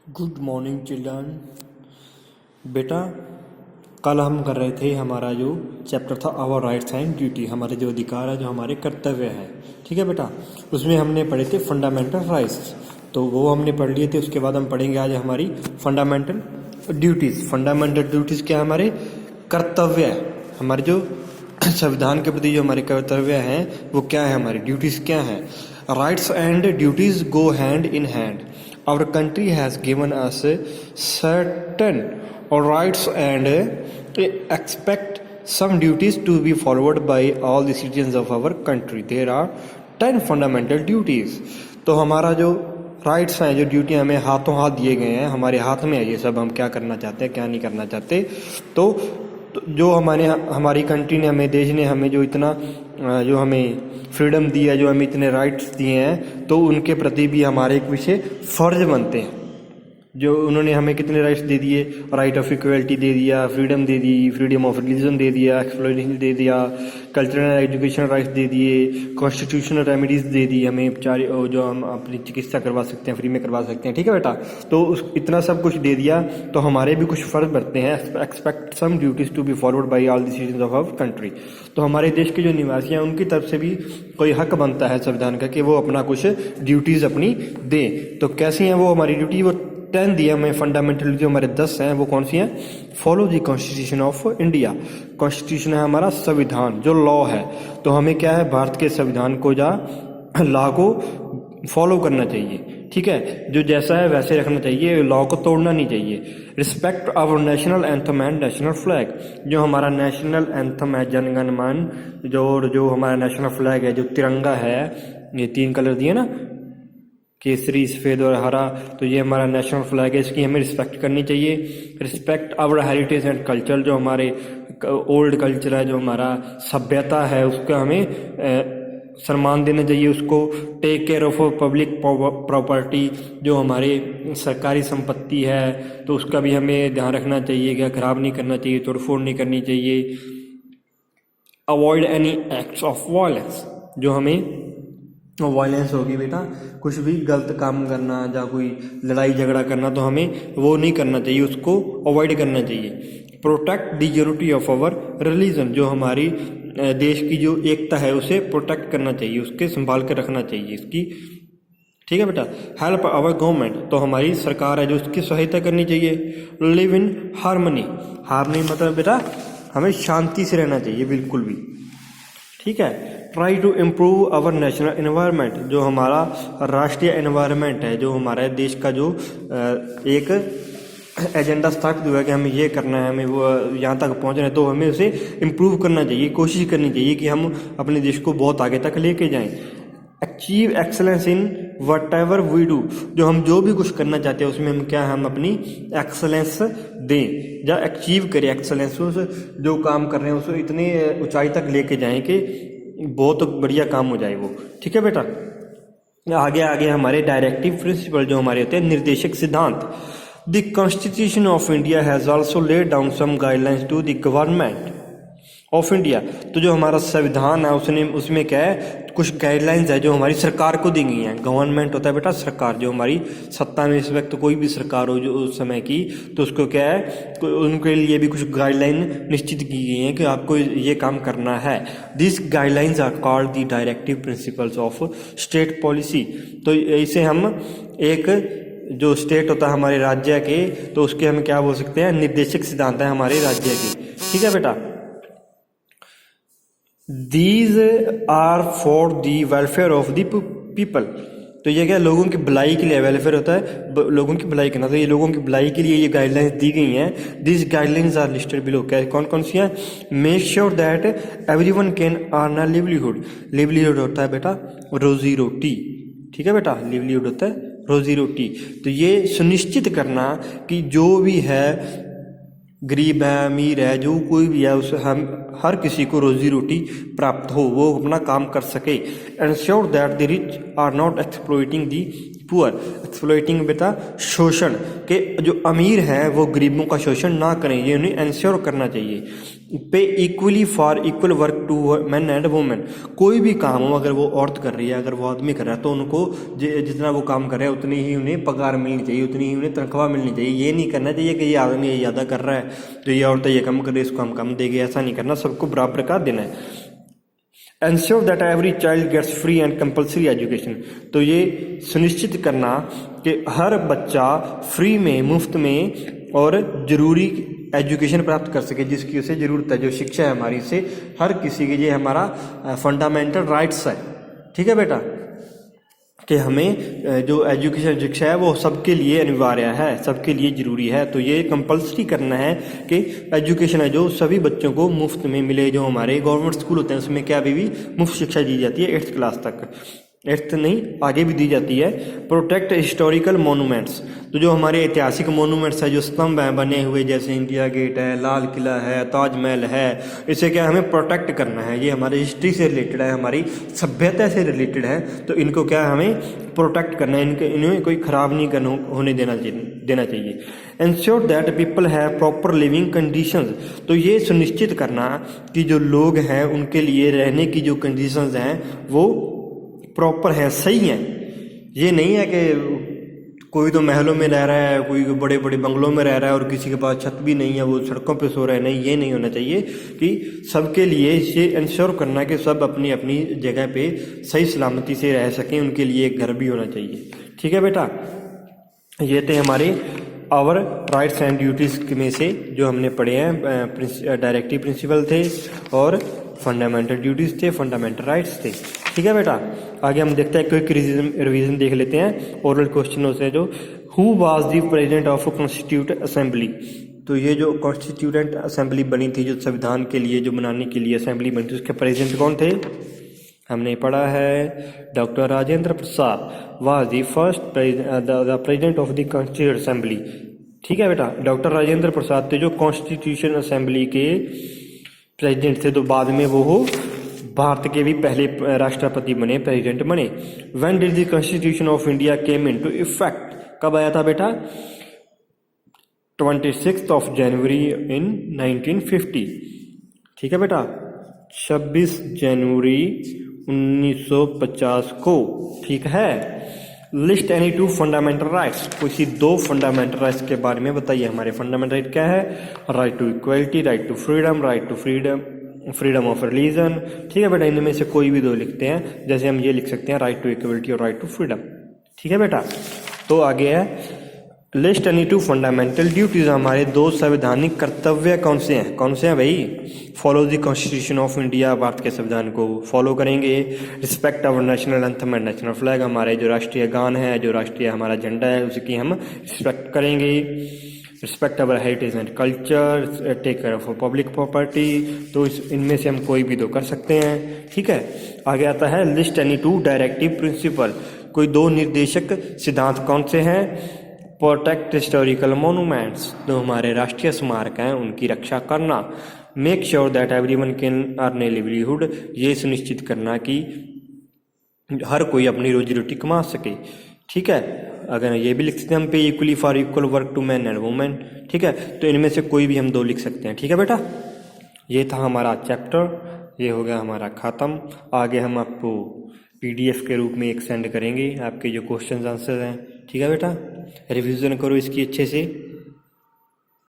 Good morning children. बेटा, कल हम कर रहे थे हमारा जो चैप्टर था आवर राइट्स एंड ड्यूटी, हमारे जो अधिकार है, जो हमारे कर्तव्य है। ठीक है बेटा, उसमें हमने पढ़े थे फंडामेंटल राइट्स, तो वो हमने पढ़ लिए थे। उसके बाद हम पढ़ेंगे आज हमारी फंडामेंटल ड्यूटीज़। फंडामेंटल ड्यूटीज़ क्या है? हमारे कर्तव्य है, हमारे जो संविधान के प्रति जो हमारे कर्तव्य हैं वो क्या है, हमारी ड्यूटीज़ क्या हैं। Rights and duties go hand in hand. Our country has given us certain rights and expect some duties to be followed by all the citizens of our country. There are 10 fundamental duties. तो हमारा जो rights हैं, जो duty हमें हाथों हाथ दिए गए हैं, हमारे हाथ में है ये सब, हम क्या करना चाहते हैं क्या नहीं करना चाहते। तो जो हमारी कंट्री ने हमें, देश ने हमें जो इतना जो हमें फ्रीडम दी है, जो हमें इतने राइट्स दिए हैं, तो उनके प्रति भी हमारे एक विशेष फर्ज बनते हैं। जो उन्होंने हमें कितने राइट्स दे दिए, राइट ऑफ इक्वलिटी दे दिया, freedom they the, freedom of religion दे दिया, एक्सप्लोरेशन दे दिया, कल्चरल एजुकेशन राइट्स दे दिए, कॉन्स्टिट्यूशनल रेमेडीज दे दी हमें, जो हम अपनी चिकित्सा करवा सकते हैं, फ्री में करवा सकते हैं। ठीक है बेटा, तो इतना सब कुछ दे दिया, तो हमारे भी कुछ फर्ज बनते हैं। Expect some duties to be followed by all the citizens of our country. तो हमारे देश के जो निवासी हैं उनकी तरफ से भी कोई हक बनता है संविधान का कि वो अपना कुछ ड्यूटीज़ अपनी दें। तो कैसी हैं वो हमारी ड्यूटी? वो 10 दिया हमें फंडामेंटल जो हमारे 10 हैं, वो कौन सी हैं? Follow the constitution of India. Constitution है हमारा संविधान, जो लॉ है। तो हमें क्या है, भारत के संविधान को लॉ को फॉलो करना चाहिए। ठीक है, जो जैसा है वैसे रखना चाहिए, लॉ को तोड़ना नहीं चाहिए। Respect our national anthem and national flag. जो हमारा नेशनल एंथम है, जनगण मन, जो हमारा नेशनल फ्लैग है, जो तिरंगा है, ये 3 कलर दिए ना, केसरी, सफ़ेद और हरा, तो ये हमारा नेशनल फ्लैग है, इसकी हमें रिस्पेक्ट करनी चाहिए। Respect our heritage and culture. जो हमारे ओल्ड कल्चर है, जो हमारा सभ्यता है, उसका हमें सम्मान देना चाहिए उसको। Take care of public property. जो हमारे सरकारी संपत्ति है, तो उसका भी हमें ध्यान रखना चाहिए, क्या ख़राब नहीं करना चाहिए, तोड़फोड़ नहीं करनी चाहिए। Avoid any acts of violence. जो हमें वायलेंस होगी बेटा, कुछ भी गलत काम करना या कोई लड़ाई झगड़ा करना, तो हमें वो नहीं करना चाहिए, उसको अवॉइड करना चाहिए। Protect the unity of our religion. जो हमारी देश की जो एकता है उसे प्रोटेक्ट करना चाहिए, उसके संभाल कर रखना चाहिए इसकी। ठीक है बेटा। Help our government. तो हमारी सरकार है जो उसकी सहायता करनी चाहिए। Live in harmony. हार्मनी मतलब बेटा हमें शांति से रहना चाहिए बिल्कुल भी। ठीक है। Try to improve our national environment. जो हमारा राष्ट्रीय एनवायरनमेंट है, जो हमारे देश का जो एक एजेंडा स्थापित हुआ है कि हमें ये करना है, हमें वो यहाँ तक पहुँचना है, तो हमें उसे इम्प्रूव करना चाहिए, कोशिश करनी चाहिए कि हम अपने देश को बहुत आगे तक लेके जाएं। Achieve excellence in whatever we do. जो हम जो भी कुछ करना चाहते हैं उसमें हम क्या, हम अपनी एक्सलेंस दें या अचीव करें एक्सलेंस। उस जो काम कर रहे हैं उसको इतनी ऊंचाई तक लेके जाएं कि बहुत बढ़िया काम हो जाए वो। ठीक है बेटा। आगे आगे हमारे डायरेक्टिव प्रिंसिपल जो हमारे होते हैं, निर्देशक सिद्धांत। The constitution of India has also laid down some guidelines to the government of India. तो जो हमारा संविधान है उसमें क्या है, कुछ गाइडलाइंस है जो हमारी सरकार को दी गई हैं। गवर्नमेंट होता है बेटा सरकार, जो हमारी सत्ता में इस वक्त कोई भी सरकार हो जो उस समय की, तो उसको क्या है, उनके लिए भी कुछ गाइडलाइन निश्चित की गई हैं कि आपको ये काम करना है। This guidelines are called the directive principles of state policy. तो इसे हम एक जो स्टेट होता है हमारे राज्य के, तो उसके हम क्या बोल सकते हैं, निर्देशक सिद्धांत है हमारे राज्य के। ठीक है बेटा। These are for the welfare of the people। तो ये क्या, लोगों की भलाई के लिए, वेलफेयर होता है लोगों की भलाई करना, तो ये लोगों की भलाई के लिए ये गाइडलाइंस दी गई हैं। This guidelines are listed below. क्या कौन कौन सी हैं? Make sure that everyone can earn a livelihood. Livelihood होता है बेटा रोजी रोटी। ठीक है बेटा, लिवलीहुड होता है रोजी रोटी। तो ये सुनिश्चित करना कि जो भी है, गरीब है अमीर है, जो कोई भी है, उस हम हर किसी को रोजी रोटी प्राप्त हो, वो अपना काम कर सके। Ensure that the rich are not exploiting the poor. Exploiting बेटा शोषण, के जो अमीर हैं वो गरीबों का शोषण ना करें, ये उन्हें एंश्योर करना चाहिए। Pay equally for equal work to man and women. कोई भी काम हो, अगर वो औरत कर रही है, अगर वो आदमी कर रहा है, तो उनको जितना वो काम कर रहा है उतनी ही उन्हें पगार मिलनी चाहिए, उतनी ही उन्हें तनख्वाह मिलनी चाहिए। ये नहीं करना चाहिए कि ये आदमी ये ज़्यादा कर रहा है तो ये औरत ये कम कर रही है, इसको हम कम देंगे, ऐसा नहीं करना, सबको बराबर का देना है। Ensure that every child gets free and compulsory education। तो ये सुनिश्चित करना कि हर बच्चा फ्री में, मुफ्त में और ज़रूरी एजुकेशन प्राप्त कर सके, जिसकी उसे ज़रूरत है। जो शिक्षा है हमारी, से हर किसी के, ये हमारा फंडामेंटल राइट्स है। ठीक है बेटा, कि हमें जो एजुकेशन शिक्षा है वो सबके लिए अनिवार्य है, सबके लिए ज़रूरी है। तो ये कंपल्सरी करना है कि एजुकेशन है जो सभी बच्चों को मुफ्त में मिले। जो हमारे गवर्नमेंट स्कूल होते हैं उसमें क्या अभी भी मुफ्त शिक्षा दी जाती है 8th क्लास तक, 8th नहीं आगे भी दी जाती है। Protect historical monuments. तो जो हमारे ऐतिहासिक मोनूमेंट्स है, जो स्तंभ हैं बने हुए, जैसे इंडिया गेट है, लाल किला है, ताजमहल है, इसे क्या हमें प्रोटेक्ट करना है। ये हमारी हिस्ट्री से रिलेटेड है, हमारी सभ्यता से रिलेटेड है, तो इनको क्या हमें प्रोटेक्ट करना है, इन्हें कोई ख़राब नहीं होने देना चाहिए। Ensure that people have proper living conditions. तो ये सुनिश्चित करना कि जो लोग हैं उनके लिए रहने की जो कंडीशंस हैं वो प्रॉपर है, सही है। ये नहीं है कि कोई तो महलों में रह रहा है, कोई बड़े बड़े बंगलों में रह रहा है और किसी के पास छत भी नहीं है, वो सड़कों पे सो रहे हैं। नहीं, ये नहीं होना चाहिए। कि सबके लिए ये इंश्योर करना कि सब अपनी अपनी जगह पे सही सलामती से रह सकें, उनके लिए एक घर भी होना चाहिए। ठीक है बेटा, ये थे हमारे आवर राइट्स एंड ड्यूटीज़ में से जो हमने पढ़े हैं। डायरेक्टिव प्रिंसिपल थे और फंडामेंटल ड्यूटीज़ थे, फंडामेंटल राइट्स थे। ठीक है बेटा, आगे हम देखते हैं, क्विक रिवीजन देख लेते हैं ओरल क्वेश्चनों से। जो who was the president of constituent assembly. तो ये जो कॉन्स्टिट्यूटेंट असेंबली बनी थी, जो संविधान के लिए, जो बनाने के लिए असेंबली बनी थी, उसके प्रेसिडेंट कौन थे? हमने पढ़ा है doctor Rajendra Prasad was the first the president of the constituent assembly. ठीक है बेटा, डॉक्टर राजेंद्र प्रसाद थे जो कॉन्स्टिट्यूशन असेंबली के प्रेसिडेंट थे। तो बाद में वो भारत के भी पहले राष्ट्रपति बने, प्रेसिडेंट बने। When did the constitution of India came into effect. कब आया था बेटा? 26 जनवरी इन 1950। ठीक है बेटा, 26 जनवरी 1950 को। ठीक है। List any 2 fundamental rights. किसी 2 फंडामेंटल राइट्स के बारे में बताइए। हमारे फंडामेंटल राइट क्या है? Right to equality, right to freedom, right to freedom of religion. ठीक है बेटा, इनमें से कोई भी 2 लिखते हैं। जैसे हम ये लिख सकते हैं, राइट टू इक्वलिटी और राइट टू फ्रीडम। ठीक है बेटा, तो आगे है लिस्ट एनी 2 फंडामेंटल ड्यूटीज। हमारे 2 संवैधानिक कर्तव्य कौन से हैं? कौन से हैं भाई? Follow the constitution of India, Bharat के संविधान को फॉलो करेंगे। Respect our national anthem and national flag, हमारे जो राष्ट्रीय गान है, जो राष्ट्रीय हमारा झंडा है, उसकी हम रिस्पेक्ट करेंगे। Respect our heritage and culture, take care of public property. तो इनमें से हम कोई भी 2 कर सकते हैं। ठीक है, आगे आता है लिस्ट एनी 2 डायरेक्टिव प्रिंसिपल। कोई 2 निर्देशक सिद्धांत कौन से हैं? प्रोटेक्ट हिस्टोरिकल मोनूमेंट्स, जो हमारे राष्ट्रीय स्मारक हैं उनकी रक्षा करना। Make sure that everyone can earn A livelihood, ये सुनिश्चित करना कि हर कोई अपनी रोजी रोटी कमा सके। ठीक है, अगर ये भी लिख सकते हैं हम pay equally for equal work to man and women. ठीक है, तो इनमें से कोई भी हम 2 लिख सकते हैं। ठीक है बेटा, ये था हमारा चैप्टर, ये हो गया हमारा ख़त्म। आगे हम आपको PDF के रूप में एक सेंड करेंगे, आपके जो क्वेश्चन आंसर हैं। ठीक है बेटा, रिवीजन करो इसकी अच्छे से।